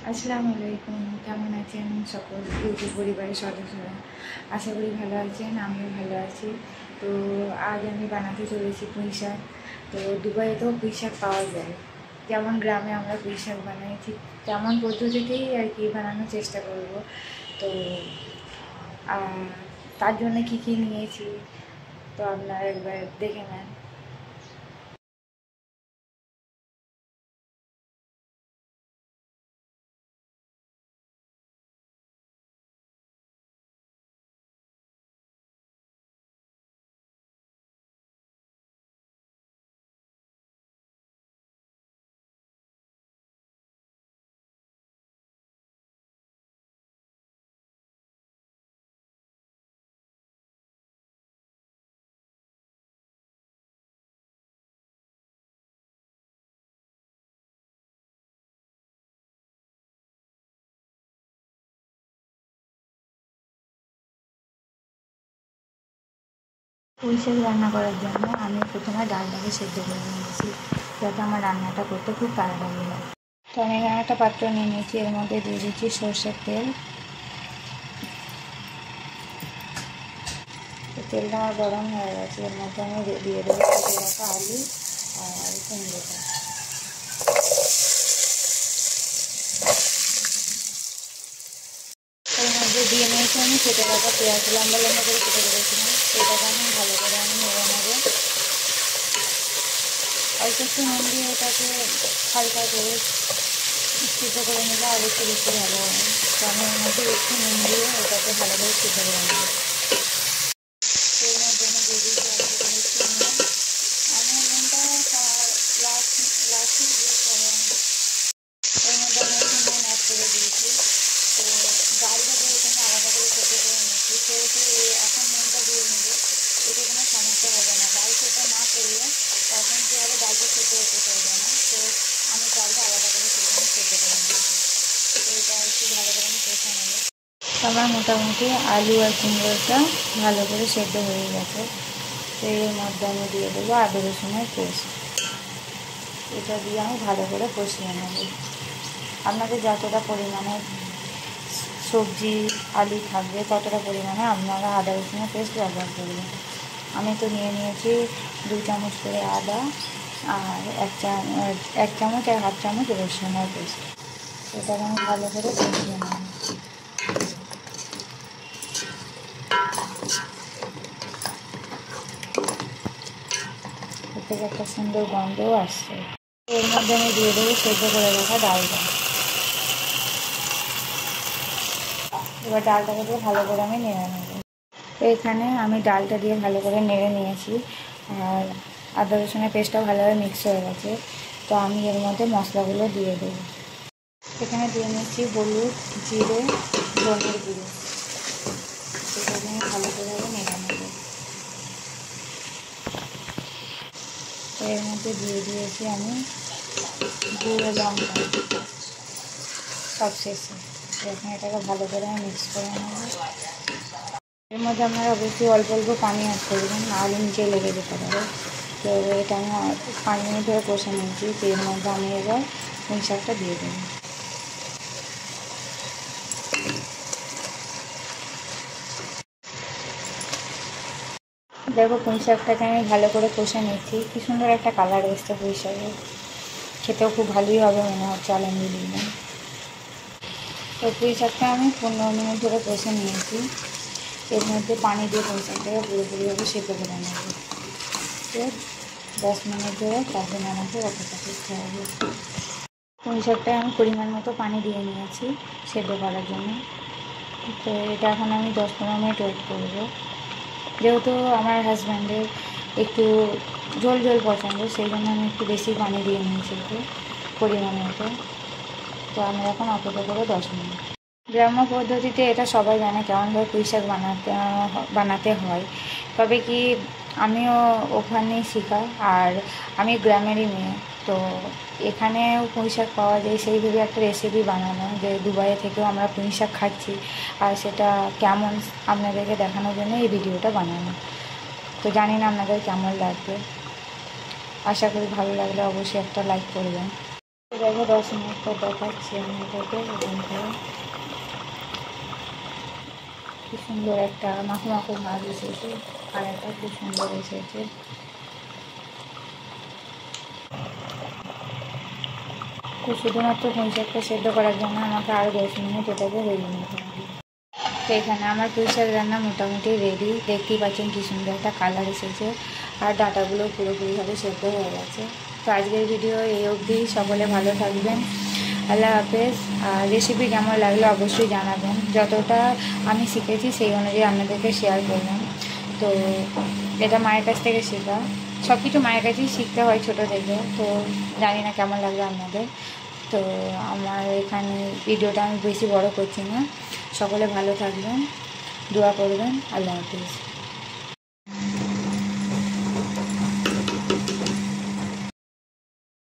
আসসালামু আলাইকুম। কেমন আছেন সকল ইউটিউব পরিবারের সদস্যরা? আশা করি ভালো আছেন, আমিও ভালো আছি। তো আজ আমি বানাতে চলেছি পুঁই শাক। তো দুবাইতেও পুঁই শাক পাওয়া যায়, যেমন গ্রামে আমরা পুঁই শাক বানাই ঠিক তেমন পদ্ধতিতেই আর কি বানানোর চেষ্টা করব। তো তার জন্য কী কী নিয়েছি তো আপনারা একবার দেখে নেন। পুঁই শাক রান্না করার জন্য আমি প্রথমে ডালটাকে সেদ্ধ করে নিয়েছি, যাতে আমার রান্নাটা করতে খুব তাড়াতাড়ি হয়। তো আমি এখানে একটা পাত্র নিয়ে নিয়েছি, এর মধ্যে দিয়ে দিচ্ছি সর্ষের তেল। তেলটা আমার গরম হয়ে গেছে, এর মধ্যে আমি দিয়ে দেবো কেটে রাখা আলু আর কুমড়োটা। এর মধ্যে দিয়ে নিয়েছি আমি কেটে রাখা পেঁয়াজ, লম্বা লম্বা করে কেটে রেখেছিলাম। এটাকে আমি ভালো করে নেড়ে নেবো। অল্প একটু নুন দিয়ে এটাকে হালকা করে সিদ্ধ করে নিলে আর একটু বেশি ভালো হবে। তো আমি এর মধ্যে একটু নুন দিয়ে এটাকে ভালো করে সিদ্ধ করে নেবো। এর মধ্যে আমি দিয়ে দিয়েছি অল্প করে একটু নুন। আমি নুনটা লাস্ট দিয়ে করে এর মধ্যে আমি একটু নুন অ্যাড করে দিয়েছি। তো ডালটা দিয়ে এখানে আলাদা করে সেদ্ধ করে নিচ্ছি, সেহেতু এখন নুনটা দিয়ে নেবো, এতে কোনো সমস্যা হবে না। ডাল সেদ্ধ না করলে তখন কী হবে, ডালটা সেদ্ধ হতে চাইবে না। তো আমি ডালটা আলাদা করে সেখানে সেদ্ধ করে নেবো। তো এটা একটু ভালো করে আমি কষে নেবো। আমার মোটামুটি আলু আর কুমড়োটা ভালো করে সেদ্ধ হয়ে গেছে। তো এর মধ্যে আমি দিয়ে দেবো আদা রসুনের পেস্ট। এটা দিয়ে আমি ভালো করে কষিয়ে নেব। আপনাদের যতটা পরিমাণে সবজি আলু থাকবে ততটা পরিমাণে আপনারা আদা রসুনের পেস্ট ব্যবহার করবেন। আমি তো নিয়ে নিয়েছি 2 চামচ করে আদা আর 1 চামচ আর 1/2 চামচ রসুনের পেস্ট। এটাকে আমি ভালো করে কষিয়ে নেব। এর থেকে একটা সুন্দর গন্ধও আসছে। এর মধ্যে আমি দিয়ে দেবো সেদ্ধ করে রাখা ডালটা। এবার ডালটাকে দিয়ে ভালো করে আমি নেড়ে নেব। এখানে আমি ডালটা দিয়ে ভালো করে নেড়ে নিয়েছি আর আদা রসুনের পেস্টটাও ভালোভাবে মিক্স হয়ে গেছে। তো আমি এর মধ্যে মশলাগুলো দিয়ে দেবো। এখানে দিয়ে নিচ্ছি হলুদ, জিরে, ধনের গুঁড়ো। এটাকে আমি ভালো করে নেড়ে নেব। এর মধ্যে দিয়ে দিয়েছি আমি গুঁড়ো লঙ্কা সব শেষে। এখন এটাকে ভালো করে আমি মিক্স করে নেব। এর মধ্যে আপনারা অবশ্যই অল্প অল্প পানি অ্যাড করবেন, নাহলে নিচে লেগে যেতে পারে। তো এটা আমি 5 মিনিট ধরে কষে নিয়েছি। তো এর মধ্যে আমি এবার পুঁই শাকটা দিয়ে দেবো। দেখো পুঁই শাকটাকে আমি ভালো করে কষে নিচ্ছি, কী সুন্দর একটা কালার এসছে পুঁই শাকের। খেতেও খুব ভালোই হবে মনে হচ্ছে আলহামদুলিল্লাহ। তো পুঁই শাকটা আমি 15 মিনিট ধরে কষে নিয়েছি। এর মধ্যে পানি দিয়ে পুঁই শাকটাকে পুরোপুরিভাবে সেদ্ধ করে নেব। তো 10 মিনিট ধরে তারপরে আমাকে অপেক্ষা করতে হবে। পুঁই শাকটায় আমি পরিমাণ মতো পানি দিয়ে নিয়েছি সেদ্ধ করার জন্য। তো এটা এখন আমি 10-15 মিনিট ওয়েট করবো। যেহেতু আমার হাজব্যান্ডের একটু ঝোল ঝোল পছন্দ, সেই জন্য আমি একটু বেশি পানি দিয়ে নিয়েছি একটু পরিমাণ মতো। তো আমি এখন অপেক্ষা করবো 10 মিনিট। গ্রাম্য পদ্ধতিতে এটা সবাই জানে কেমনভাবে পুঁই শাক বানাতে হয়। তবে কি আমিও ওখানেই শেখা, আর আমি গ্রামেরই মেয়ে। তো এখানেও পুঁই শাক পাওয়া যায়, সেই ভেবে একটা রেসিপি বানানো, যে দুবাইয়ে থেকেও আমরা পুঁই শাক খাচ্ছি আর সেটা কেমন আপনাদেরকে দেখানোর জন্য এই ভিডিওটা বানানো। তো জানি না আপনাদের কেমন লাগবে, আশা করি ভালো লাগলে অবশ্যই একটা লাইক করবেন। দেখো 10 মিনিট পর দেখাচ্ছি আমি এটাকে ওখান থেকে। কি সুন্দর একটা মাখো মাখো ভাব এসেছে, কালারটা খুব সুন্দর এসেছে। তো শুধুমাত্র পুঁই শাকটা সেদ্ধ করার জন্য আমাকে আরও 10 মিনিট এটাকে ভেজে নিতে হবে। তো এখানে আমার পুঁই শাক রান্না মোটামুটি রেডি। দেখতেই পাচ্ছেন কী সুন্দর একটা কালার এসেছে, আর ডাঁটাগুলো পুরোপুরিভাবে সেদ্ধ হয়ে গেছে। তো আজকের ভিডিও এই অবধি। সকলে ভালো থাকবেন, আল্লাহ হাফেজ। আর রেসিপি কেমন লাগলো অবশ্যই জানাবেন। যতটা আমি শিখেছি সেই অনুযায়ী আপনাদেরকে শেয়ার করলাম। তো এটা মায়ের কাছ থেকে শেখা, সব কিছু মায়ের কাছেই শিখতে হয় ছোটো থেকে। তো জানি না কেমন লাগবে আপনাদের। তো আমার এখানে ভিডিওটা আমি বেশি বড় করছি না। সকলে ভালো থাকবেন, দোয়া করবেন। আল্লাহ হাফেজ।